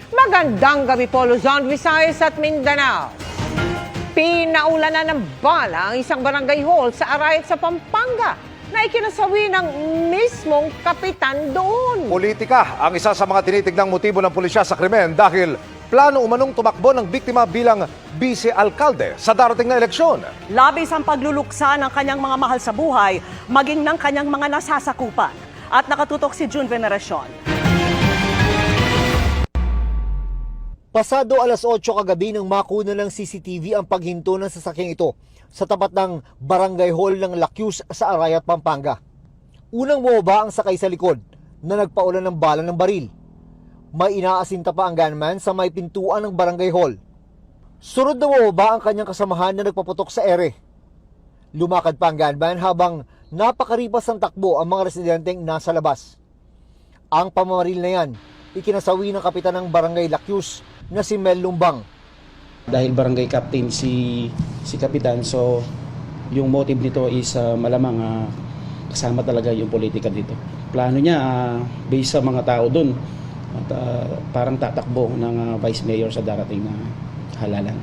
Magandang gabi po Luzon, Visayas at Mindanao. Pinaulan na ng bala ang isang barangay hall sa Arayat sa Pampanga na ikinasawi ng mismong kapitan doon. Politika ang isa sa mga tinitignang motibo ng pulisya sa krimen dahil plano umanong tumakbo ng biktima bilang vice-alkalde sa darating na eleksyon. Labis ang pagluluksa ng kanyang mga mahal sa buhay, maging ng kanyang mga nasasakupan. At nakatutok si June Veneracion. Pasado alas 8 kagabi nang makuna ng CCTV ang paghinto ng sasakyang ito sa tapat ng barangay hall ng Lakyus sa Arayat, Pampanga. Unang bumaba ang sakay sa likod na nagpaulan ng bala ng baril. May inaasinta pa ang gunman sa may pintuan ng barangay hall. Sunod na bumaba ang kanyang kasamahan na nagpaputok sa ere. Lumakad pa ang gunman habang napakaripas ng takbo ang mga residenteng nasa labas. Ang pamamaril na yan, ikinasawi ng kapitan ng barangay Lakyus na si Mel Lumbang. Dahil barangay captain si kapitan, so yung motive nito is malamang kasama talaga yung politika dito. Plano niya based sa mga tao doon at parang tatakbo ng vice mayor sa darating na halalan.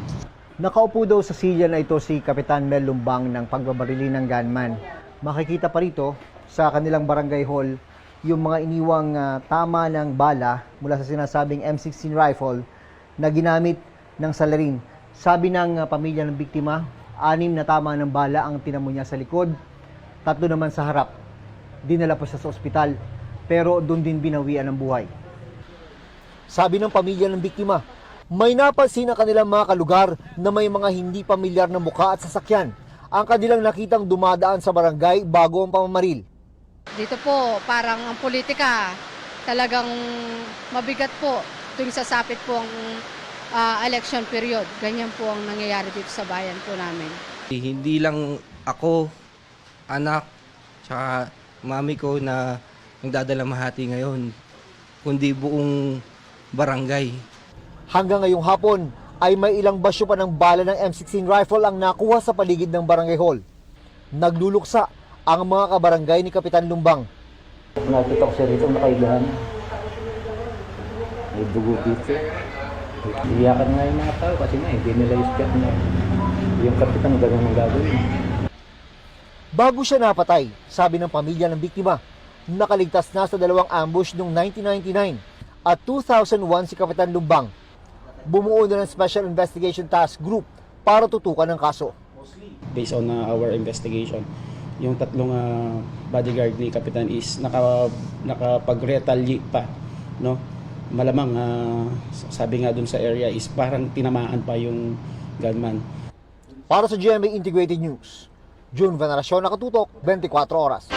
Nakaupo daw sa silya na ito si Kapitan Mel Lumbang ng pagbabarili ng gunman. Makikita pa rito sa kanilang barangay hall yung mga iniwang tama ng bala mula sa sinasabing M16 rifle na ginamit ng salarin. Sabi ng pamilya ng biktima, 6 na tama ng bala ang tinamo niya sa likod, 3 naman sa harap. Dinala pa siya sa ospital, pero doon din binawian ng buhay. Sabi ng pamilya ng biktima, may napansin na kanilang mga kalugar na may mga hindi pamilyar na mukha at sasakyan ang kanilang nakitang dumadaan sa barangay bago ang pamamaril. Dito po, parang ang politika talagang mabigat po tuwing sasapit po ang election period. Ganyan po ang nangyayari dito sa bayan po namin. Hindi lang ako, anak, tsaka mami ko na nagdadalamhati ngayon, kundi buong barangay. Hanggang ngayong hapon ay may ilang basyo pa ng bala ng M16 rifle ang nakuha sa paligid ng barangay hall. Nagluluksa ang mga kabarangay ni Kapitan Lumbang. Nakita ko siya rito nakailahan. May dugo dito. Iyakan nga yung mga tao kasi hindi nila expect na yung kapitan gano'n ang gagawin. Bago siya napatay, sabi ng pamilya ng biktima, nakaligtas na sa 2 ambush noong 1999 at 2001 si Kapitan Lumbang. Bumuo na ng Special Investigation Task Group para tutukan ang kaso. Based on our investigation, yung 3 bodyguard ni kapitan is nakapag-retaliate pa, no? Malamang sabi nga dun sa area is parang tinamaan pa yung gunman. Para sa GMA Integrated News, June Veneracion, nakatutok 24 oras.